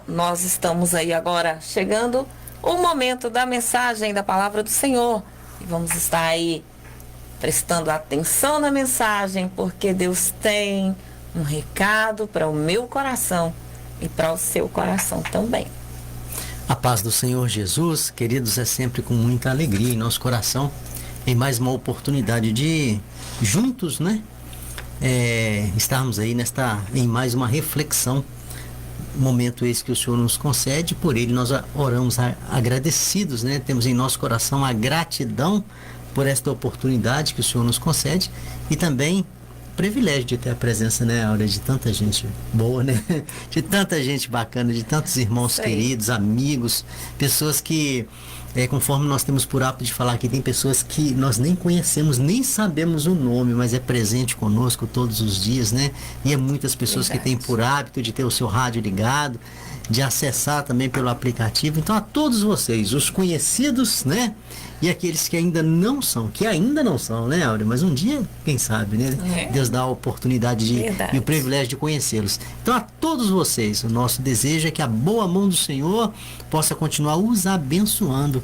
Nós estamos aí agora chegando o momento da mensagem da palavra do Senhor. E vamos estar aí prestando atenção na mensagem, porque Deus tem um recado para o meu coração e para o seu coração também. A paz do Senhor Jesus, queridos, é sempre com muita alegria em nosso coração, em mais uma oportunidade de juntos, né? Estarmos aí em mais uma reflexão, momento esse que o Senhor nos concede, por ele nós oramos agradecidos, né? Temos em nosso coração a gratidão por esta oportunidade que o Senhor nos concede e também o privilégio de ter a presença, né, Áurea, de tanta gente boa, né? De tanta gente bacana, de tantos irmãos queridos, amigos, pessoas que, conforme nós temos por hábito de falar aqui, tem pessoas que nós nem conhecemos, nem sabemos o nome, mas é presente conosco todos os dias, né? E é muitas pessoas que têm por hábito de ter o seu rádio ligado, de acessar também pelo aplicativo. Então, a todos vocês, os conhecidos, né? E aqueles que ainda não são, né, Áurea? Mas um dia, quem sabe, né? Deus dá a oportunidade e o privilégio de conhecê-los. Então, a todos vocês, o nosso desejo é que a boa mão do Senhor possa continuar os abençoando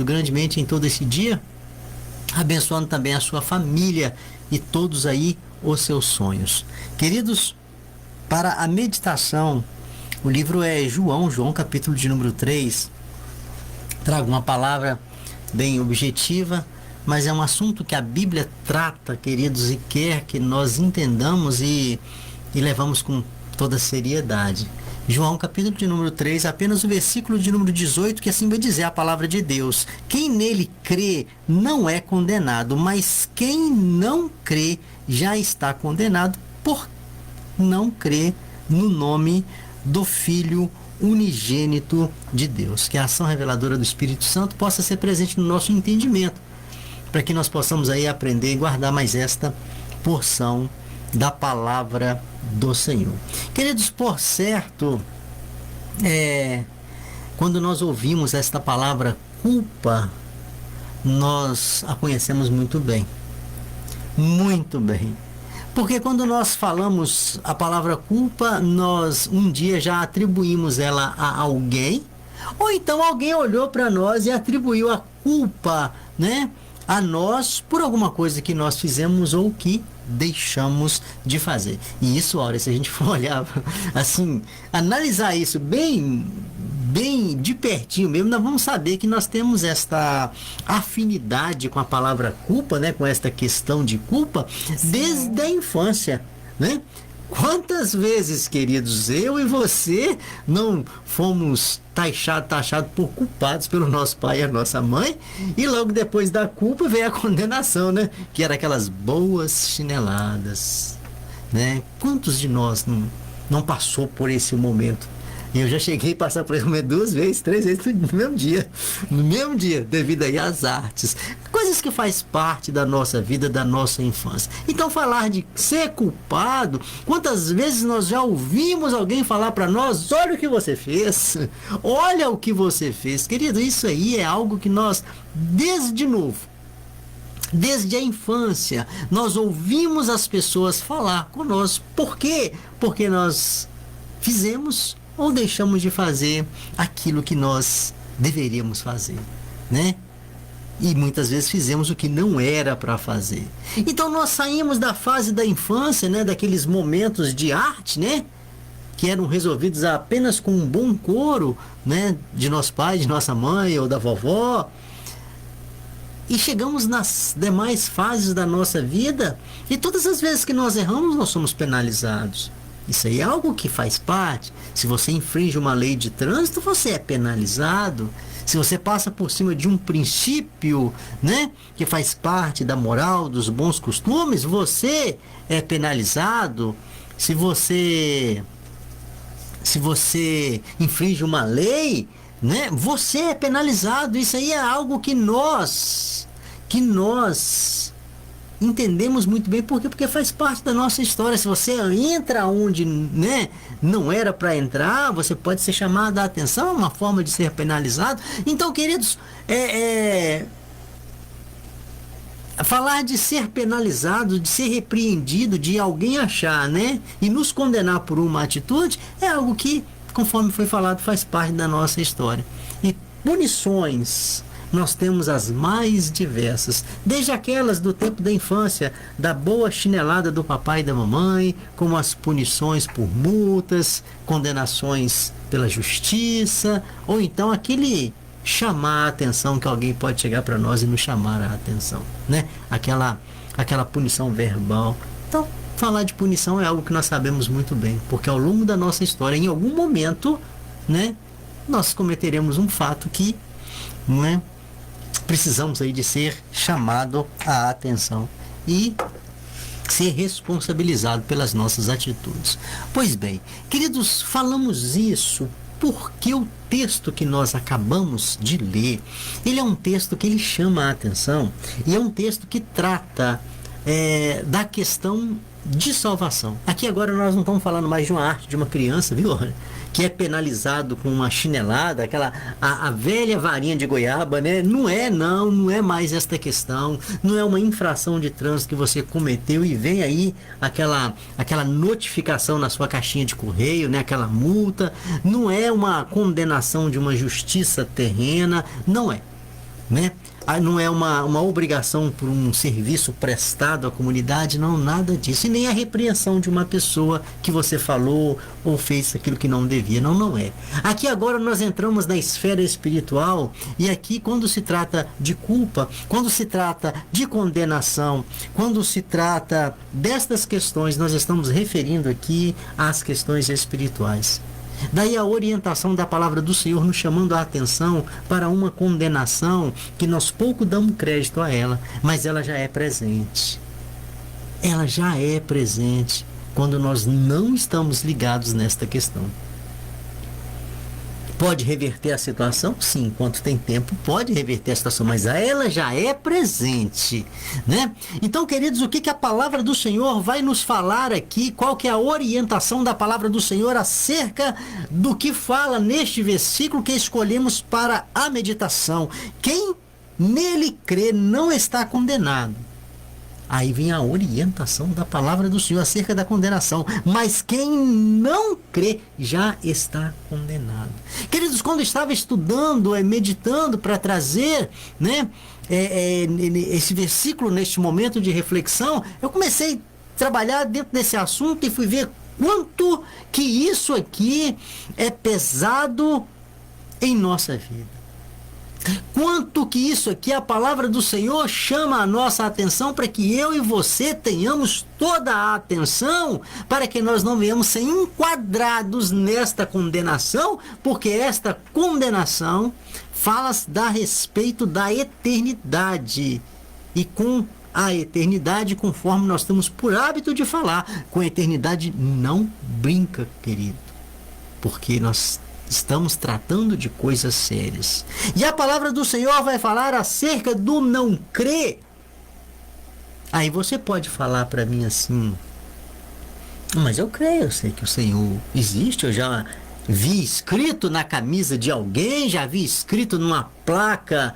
grandemente em todo esse dia, abençoando também a sua família e todos aí os seus sonhos. Queridos, para a meditação, o livro é João capítulo de número 3. Trago uma palavra bem objetiva, mas é um assunto que a Bíblia trata, queridos, e quer que nós entendamos e levamos com toda seriedade. João capítulo de número 3, apenas o versículo de número 18, que assim vai dizer a palavra de Deus: quem nele crê não é condenado, mas quem não crê já está condenado por não crer no nome do Filho unigênito de Deus. Que a ação reveladora do Espírito Santo possa ser presente no nosso entendimento, para que nós possamos aí aprender e guardar mais esta porção da palavra do Senhor. Queridos, por certo, quando nós ouvimos esta palavra culpa, nós a conhecemos muito bem. Muito bem. Porque quando nós falamos a palavra culpa, nós um dia já atribuímos ela a alguém, ou então alguém olhou para nós e atribuiu a culpa, né, a nós por alguma coisa que nós fizemos ou que deixamos de fazer. E isso, Áurea, se a gente for olhar assim, analisar isso bem de pertinho mesmo, nós vamos saber que nós temos esta afinidade com a palavra culpa, né, com esta questão de culpa, desde a infância, né? Quantas vezes, queridos, eu e você não fomos taxados por culpados pelo nosso pai e a nossa mãe, e logo depois da culpa veio a condenação, né? Que era aquelas boas chineladas, né? Quantos de nós não passou por esse momento? Eu já cheguei a passar por esse momento 2 vezes, 3 vezes no mesmo dia, devido aí às artes. Coisas que faz parte da nossa vida, da nossa infância. Então, falar de ser culpado, quantas vezes nós já ouvimos alguém falar para nós: olha o que você fez, olha o que você fez. Querido, isso aí é algo que nós, desde a infância, nós ouvimos as pessoas falar conosco. Por quê? Porque nós fizemos ou deixamos de fazer aquilo que nós deveríamos fazer, né? E muitas vezes fizemos o que não era para fazer. Então nós saímos da fase da infância, né, daqueles momentos de arte, né, que eram resolvidos apenas com um bom coro, né, de nosso pai, de nossa mãe ou da vovó. E chegamos nas demais fases da nossa vida e todas as vezes que nós erramos, nós somos penalizados. Isso aí é algo que faz parte. Se você infringe uma lei de trânsito, você é penalizado. Se você passa por cima de um princípio, né, que faz parte da moral, dos bons costumes, você é penalizado. Se você infringe uma lei, né, você é penalizado. Isso aí é algo que nós entendemos muito bem. Por quê? Porque faz parte da nossa história. Se você entra onde, né, não era para entrar, você pode ser chamado a atenção, é uma forma de ser penalizado. Então, queridos, falar de ser penalizado, de ser repreendido, de alguém achar, né, e nos condenar por uma atitude, é algo que conforme foi falado, faz parte da nossa história. E punições nós temos as mais diversas, desde aquelas do tempo da infância, da boa chinelada do papai e da mamãe, como as punições por multas, condenações pela justiça, ou então aquele chamar a atenção que alguém pode chegar para nós e nos chamar a atenção, né? Aquela punição verbal. Então, falar de punição é algo que nós sabemos muito bem, porque ao longo da nossa história, em algum momento, né, nós cometeremos um fato que, não é, precisamos aí de ser chamado a atenção e ser responsabilizado pelas nossas atitudes. Pois bem, queridos, falamos isso porque o texto que nós acabamos de ler, ele é um texto que ele chama a atenção e é um texto que trata da questão de salvação. Aqui agora nós não estamos falando mais de uma arte de uma criança, viu? Que é penalizado com uma chinelada, a velha varinha de goiaba, né? Não é mais esta questão, não é uma infração de trânsito que você cometeu e vem aí aquela notificação na sua caixinha de correio, né? Aquela multa, não é uma condenação de uma justiça terrena, não é, né? Não é uma obrigação por um serviço prestado à comunidade, não, nada disso. E nem a repreensão de uma pessoa que você falou ou fez aquilo que não devia, não é. Aqui agora nós entramos na esfera espiritual e aqui quando se trata de culpa, quando se trata de condenação, quando se trata destas questões, nós estamos referindo aqui às questões espirituais. Daí a orientação da palavra do Senhor nos chamando a atenção para uma condenação que nós pouco damos crédito a ela, mas ela já é presente. Ela já é presente quando nós não estamos ligados nesta questão. Pode reverter a situação? Sim, enquanto tem tempo pode reverter a situação, mas ela já é presente, né? Então, queridos, o que a palavra do Senhor vai nos falar aqui? Qual que é a orientação da palavra do Senhor acerca do que fala neste versículo que escolhemos para a meditação? Quem nele crê não está condenado. Aí vem a orientação da palavra do Senhor acerca da condenação. Mas quem não crê já está condenado. Queridos, quando estava estudando, meditando para trazer, né, esse versículo neste momento de reflexão, eu comecei a trabalhar dentro desse assunto e fui ver quanto que isso aqui é pesado em nossa vida. Quanto que isso aqui, a palavra do Senhor chama a nossa atenção para que eu e você tenhamos toda a atenção, para que nós não venhamos ser enquadrados nesta condenação, porque esta condenação fala a respeito da eternidade. E com a eternidade, conforme nós temos por hábito de falar, com a eternidade não brinca, querido, porque nós estamos tratando de coisas sérias. E a palavra do Senhor vai falar acerca do não crer. Aí você pode falar para mim assim: mas eu creio, eu sei que o Senhor existe, eu já vi escrito na camisa de alguém, já vi escrito numa placa,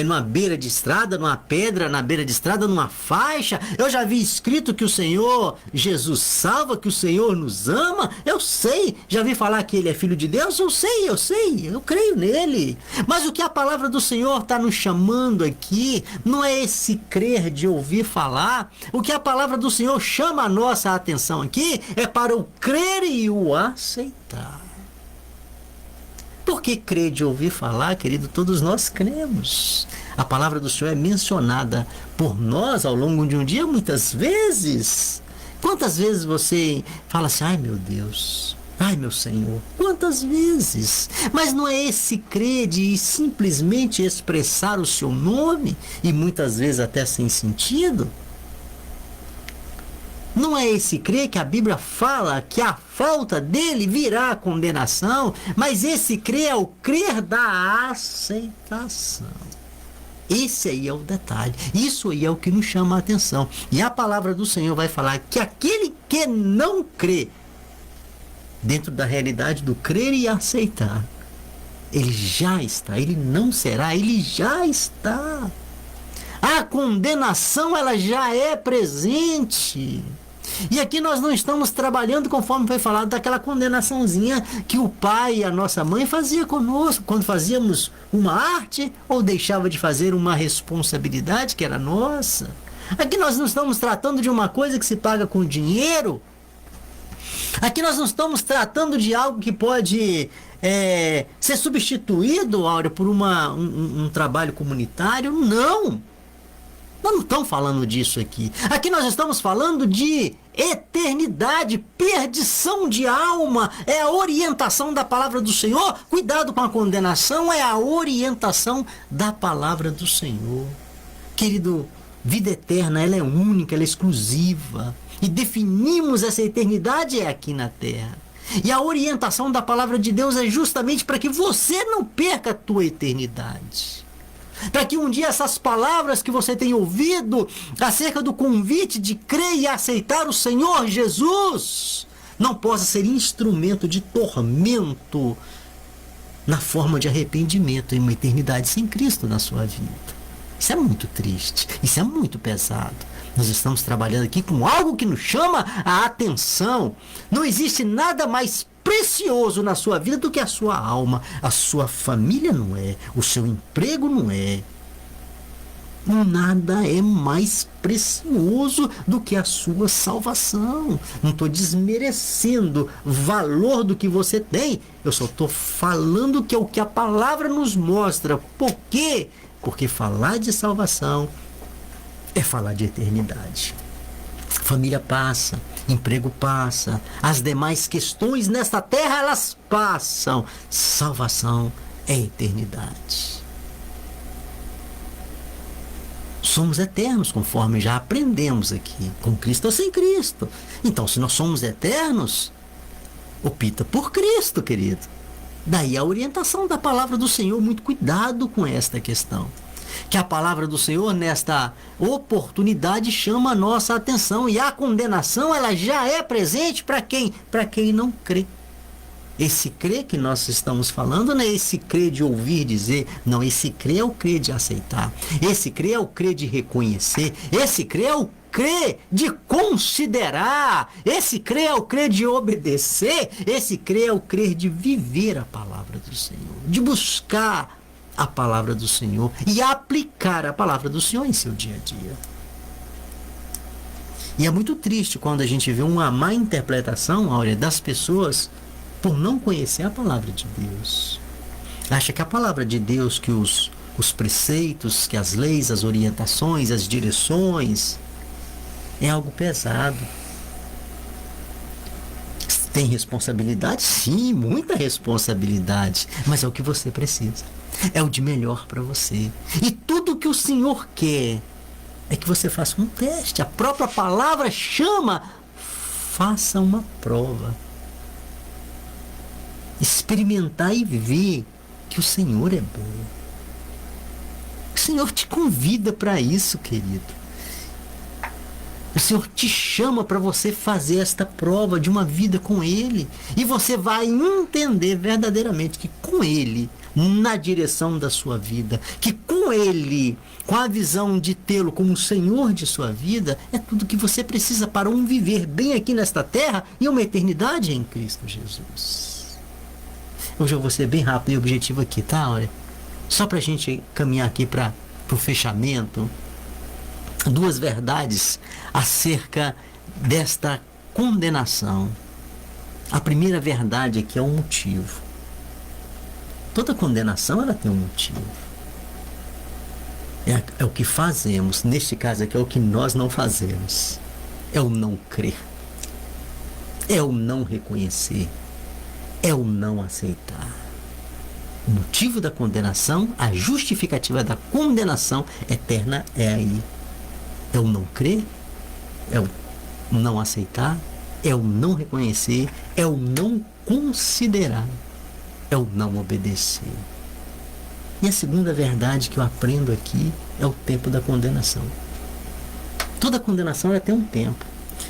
numa beira de estrada, numa pedra na beira de estrada, numa faixa. Eu já vi escrito que o Senhor Jesus salva, que o Senhor nos ama. Eu sei, já vi falar que Ele é Filho de Deus. Eu sei, eu creio nele. Mas o que a palavra do Senhor está nos chamando aqui não é esse crer de ouvir falar. O que a palavra do Senhor chama a nossa atenção aqui é para o crer e o aceitar. Porque crer de ouvir falar, querido, todos nós cremos. A palavra do Senhor é mencionada por nós ao longo de um dia muitas vezes. Quantas vezes você fala assim: ai meu Deus, ai meu Senhor, quantas vezes? Mas não é esse crer de simplesmente expressar o seu nome, e muitas vezes até sem sentido? Não é esse crer que a Bíblia fala que a falta dele virá a condenação, mas esse crer é o crer da aceitação. Esse aí é o detalhe. Isso aí é o que nos chama a atenção. E a palavra do Senhor vai falar que aquele que não crê, dentro da realidade do crer e aceitar, ele já está, ele não será, ele já está. A condenação, ela já é presente. E aqui nós não estamos trabalhando conforme foi falado daquela condenaçãozinha que o pai e a nossa mãe fazia conosco quando fazíamos uma arte ou deixava de fazer uma responsabilidade que era nossa. Aqui nós não estamos tratando de uma coisa que se paga com dinheiro. Aqui nós não estamos tratando de algo que pode ser substituído, Áurea, por um trabalho comunitário. Não! Nós não estamos falando disso aqui. Aqui nós estamos falando de eternidade, perdição de alma. É a orientação da palavra do Senhor. Cuidado com a condenação, é a orientação da palavra do Senhor. Querido, vida eterna, ela é única, ela é exclusiva. E definimos essa eternidade aqui na terra. E a orientação da palavra de Deus é justamente para que você não perca a tua eternidade. Para que um dia essas palavras que você tem ouvido acerca do convite de crer e aceitar o Senhor Jesus não possa ser instrumento de tormento na forma de arrependimento em uma eternidade sem Cristo na sua vida. Isso é muito triste, isso é muito pesado. Nós estamos trabalhando aqui com algo que nos chama a atenção. Não existe nada mais precioso na sua vida do que a sua alma. A sua família não é, o seu emprego não é. Nada é mais precioso do que a sua salvação. Não estou desmerecendo o valor do que você tem. Eu só estou falando que é o que a palavra nos mostra. Por quê? Porque falar de salvação é falar de eternidade. Família passa, emprego passa, as demais questões nesta terra elas passam. Salvação é eternidade. Somos eternos, conforme já aprendemos aqui, com Cristo ou sem Cristo. Então, se nós somos eternos, opta por Cristo, querido. Daí a orientação da palavra do Senhor, muito cuidado com esta questão. Que a palavra do Senhor, nesta oportunidade, chama a nossa atenção. E a condenação, ela já é presente para quem? Para quem não crê. Esse crer que nós estamos falando não é esse crer de ouvir dizer, não, esse crer é o crer de aceitar. Esse crer é o crer de reconhecer. Esse crer é o crer de considerar. Esse crer é o crer de obedecer. Esse crer é o crer de viver a palavra do Senhor, de buscar a palavra do Senhor e aplicar a palavra do Senhor em seu dia a dia. E é muito triste quando a gente vê uma má interpretação, Áurea, das pessoas por não conhecer a palavra de Deus. Acha que a palavra de Deus, que os preceitos, que as leis, as orientações, as direções, é algo pesado. Tem responsabilidade? Sim, muita responsabilidade. Mas é o que você precisa. É o de melhor para você. E tudo que o Senhor quer é que você faça um teste. A própria palavra chama, faça uma prova. Experimentar e ver que o Senhor é bom. O Senhor te convida para isso, querido. O Senhor te chama para você fazer esta prova de uma vida com Ele. E você vai entender verdadeiramente que com Ele, na direção da sua vida, que com Ele, com a visão de tê-lo como o Senhor de sua vida, é tudo que você precisa para um viver bem aqui nesta terra e uma eternidade em Cristo Jesus. Hoje eu vou ser bem rápido e objetivo aqui, tá, Áurea? Só para a gente caminhar aqui para o fechamento. Duas verdades acerca desta condenação. A primeira verdade aqui é o motivo. Toda condenação ela tem um motivo. É o que fazemos. Neste caso aqui é o que nós não fazemos. É o não crer. É o não reconhecer. É o não aceitar. O motivo da condenação, a justificativa da condenação eterna é aí. É o não crer, é o não aceitar, é o não reconhecer, é o não considerar, é o não obedecer. E a segunda verdade que eu aprendo aqui é o tempo da condenação. Toda condenação ela tem um tempo.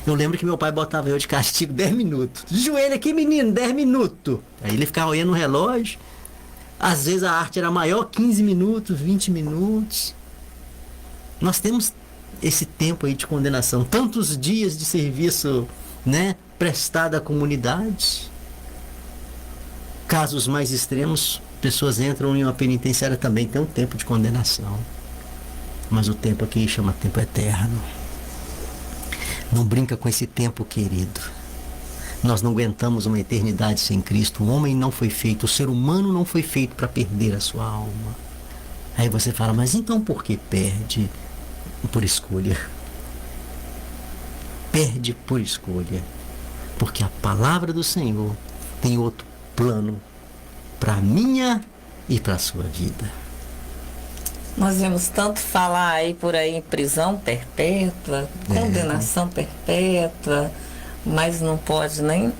Eu lembro que meu pai botava eu de castigo 10 minutos. Joelho aqui, menino, 10 minutos. Aí ele ficava olhando no relógio. Às vezes a arte era maior, 15 minutos, 20 minutos. Nós temos esse tempo aí de condenação, tantos dias de serviço, né, prestado à comunidade. Casos mais extremos, pessoas entram em uma penitenciária, também tem um tempo de condenação. Mas o tempo aqui chama tempo eterno. Não brinca com esse tempo, querido. Nós não aguentamos uma eternidade sem Cristo. O homem não foi feito, o ser humano não foi feito para perder a sua alma. Aí você fala, mas então por que perde? Por escolha. Perde por escolha. Porque a palavra do Senhor tem outro plano para a minha e para a sua vida. Nós vemos tanto falar aí por aí em prisão perpétua, condenação perpétua, mas não pode nem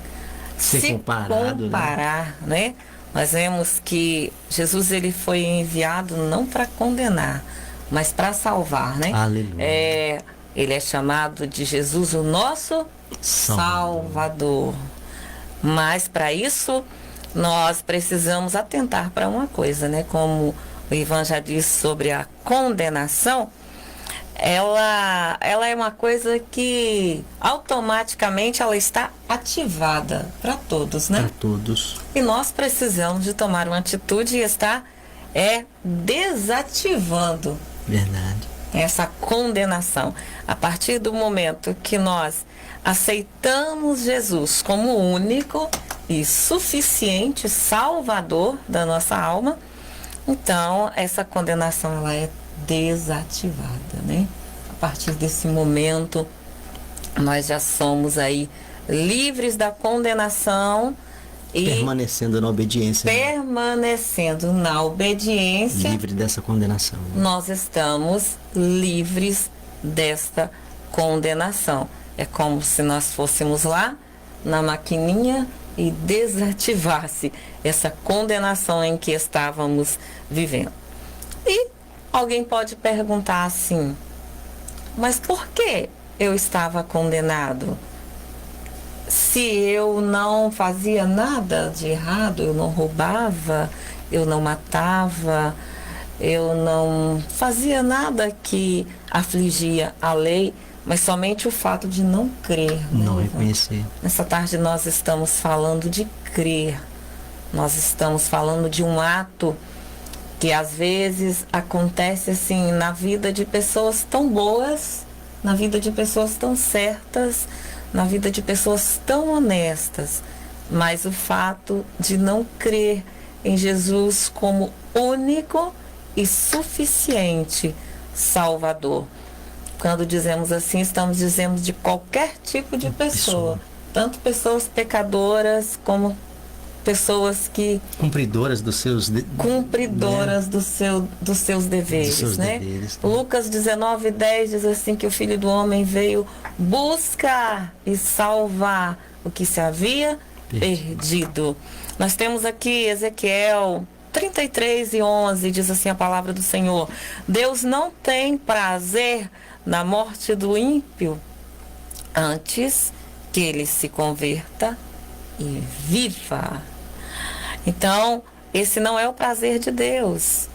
se comparar, né? Nós vemos que Jesus ele foi enviado não para condenar, mas para salvar, né? Aleluia. Ele é chamado de Jesus o nosso Salvador. Mas para isso nós precisamos atentar para uma coisa, né? Como o Ivan já disse sobre a condenação, ela é uma coisa que automaticamente ela está ativada para todos, né? Para todos. E nós precisamos de tomar uma atitude e estar desativando. Verdade. Essa condenação. A partir do momento que nós aceitamos Jesus como único e suficiente Salvador da nossa alma, então essa condenação ela é desativada, né? A partir desse momento nós já somos aí livres da condenação e permanecendo na obediência. Permanecendo na obediência. Livre dessa condenação. Nós estamos livres desta condenação. É como se nós fôssemos lá na maquininha e desativasse essa condenação em que estávamos vivendo. E alguém pode perguntar assim, mas por que eu estava condenado? Se eu não fazia nada de errado, eu não roubava, eu não matava, eu não fazia nada que afligia a lei, mas somente o fato de não crer. Não né? reconhecer. Nessa tarde nós estamos falando de crer. Nós estamos falando de um ato que às vezes acontece assim na vida de pessoas tão boas, na vida de pessoas tão certas, na vida de pessoas tão honestas, mas o fato de não crer em Jesus como único e suficiente Salvador. Quando dizemos assim, estamos dizendo de qualquer tipo de pessoa, tanto pessoas pecadoras como pessoas que cumpridoras dos seus cumpridoras dos seus deveres, né? Lucas 19:10 diz assim que o Filho do Homem veio buscar e salvar o que se havia perdido. Nós temos aqui Ezequiel 33:11, diz assim a palavra do Senhor: Deus não tem prazer na morte do ímpio, antes que ele se converta e viva. Então, esse não é o prazer de Deus.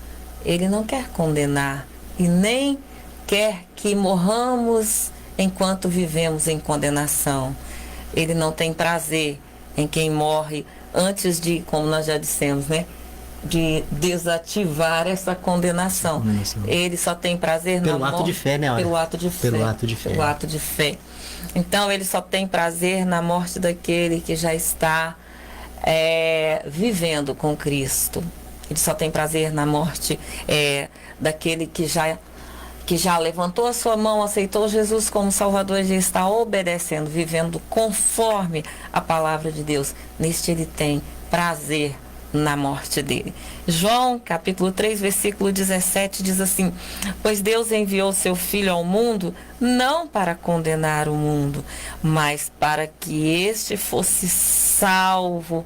Ele não quer condenar e nem quer que morramos enquanto vivemos em condenação. Ele não tem prazer em quem morre antes de, como nós já dissemos, né, de desativar essa condenação. Ele só tem prazer na morte. Pelo ato de fé, né? Pelo ato de fé. Pelo ato de fé. Pelo ato de fé. Então, ele só tem prazer na morte daquele que já está vivendo com Cristo. Ele só tem prazer na morte daquele que já levantou a sua mão, aceitou Jesus como Salvador e já está obedecendo, vivendo conforme a palavra de Deus. Neste ele tem prazer na morte dele. João, capítulo 3, versículo 17, diz assim: pois Deus enviou seu Filho ao mundo, não para condenar o mundo, mas para que este fosse salvo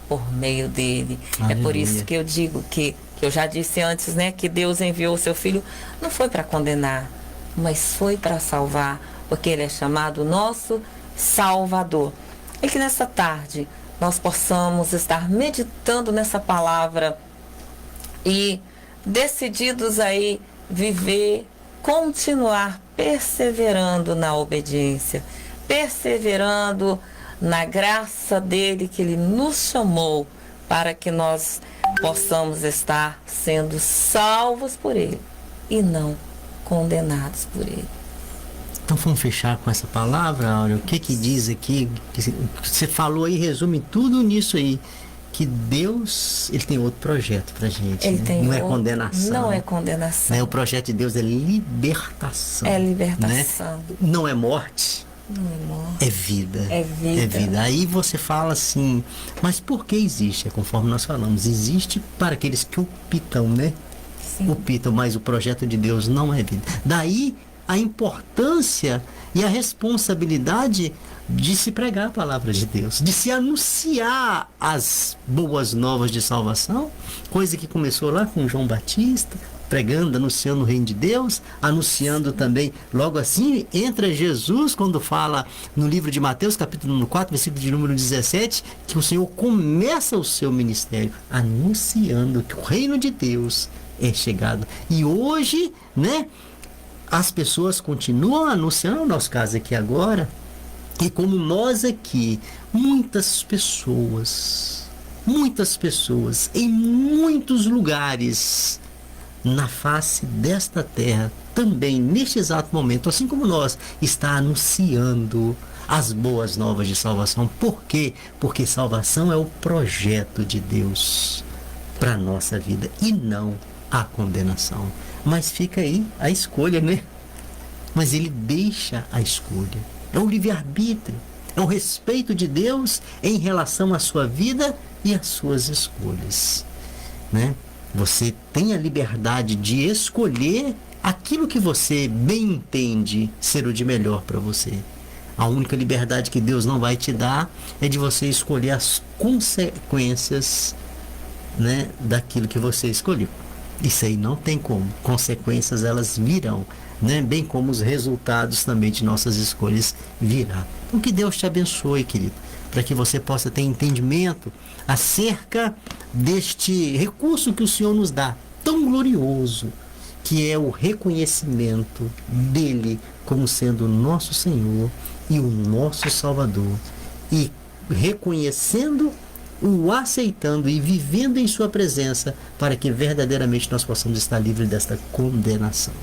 por meio dele. Aleluia. É por isso que eu digo que eu já disse antes, né, que Deus enviou o seu Filho, não foi para condenar, mas foi para salvar, porque ele é chamado nosso Salvador. E que nessa tarde nós possamos estar meditando nessa palavra e decididos aí viver, continuar perseverando na obediência, perseverando na graça dele que ele nos chamou para que nós possamos estar sendo salvos por ele e não condenados por ele. Então vamos fechar com essa palavra, Áurea. O que diz aqui? Que você falou aí, resume tudo nisso aí. Que Deus, ele tem outro projeto pra gente. Ele né? tem Não é condenação. Não é condenação. Né? O projeto de Deus é libertação. É libertação. Né? Não é morte. Não é morte. É vida. É vida. É vida. Aí você fala assim, mas por que existe? É conforme nós falamos, existe para aqueles que optam, né? Sim. Optam, mas o projeto de Deus não é vida. Daí a importância e a responsabilidade de se pregar a palavra de Deus, de se anunciar as boas novas de salvação, coisa que começou lá com João Batista, pregando, anunciando o reino de Deus, anunciando também, logo assim, entra Jesus, quando fala no livro de Mateus, capítulo 4, versículo de número 17, que o Senhor começa o seu ministério, anunciando que o reino de Deus é chegado. E hoje, né, as pessoas continuam anunciando, no nosso caso aqui agora, e como nós aqui, muitas pessoas, em muitos lugares, na face desta terra, também neste exato momento, assim como nós, está anunciando as boas novas de salvação. Por quê? Porque salvação é o projeto de Deus para a nossa vida e não a condenação. Mas fica aí a escolha, né? Mas ele deixa a escolha. É o livre-arbítrio. É o respeito de Deus em relação à sua vida e às suas escolhas, né? Você tem a liberdade de escolher aquilo que você bem entende ser o de melhor para você. A única liberdade que Deus não vai te dar é de você escolher as consequências, né, daquilo que você escolheu. Isso aí não tem como. Consequências, elas virão, né? Bem como os resultados também de nossas escolhas virão. Então que Deus te abençoe, querido, para que você possa ter entendimento acerca deste recurso que o Senhor nos dá, tão glorioso, que é o reconhecimento dele como sendo o nosso Senhor e o nosso Salvador, e reconhecendo, o aceitando e vivendo em sua presença, para que verdadeiramente nós possamos estar livres desta condenação.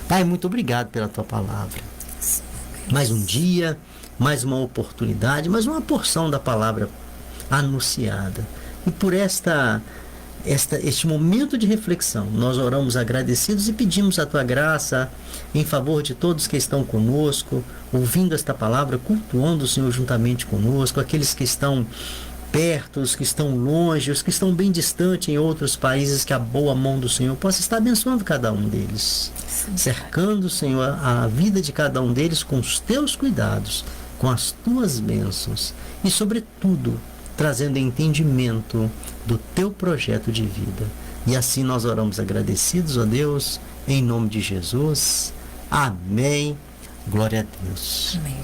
Pai, muito obrigado pela tua palavra. Mais um dia, mais uma oportunidade, mais uma porção da palavra anunciada. E por este momento de reflexão, nós oramos agradecidos e pedimos a tua graça em favor de todos que estão conosco, ouvindo esta palavra, cultuando o Senhor juntamente conosco, aqueles que estão perto, os que estão longe, os que estão bem distantes em outros países, que a boa mão do Senhor possa estar abençoando cada um deles. Sim. Cercando, Senhor, a vida de cada um deles com os teus cuidados, com as tuas bênçãos e, sobretudo, trazendo entendimento do teu projeto de vida. E assim nós oramos agradecidos, ó Deus, em nome de Jesus. Amém. Glória a Deus. Amém.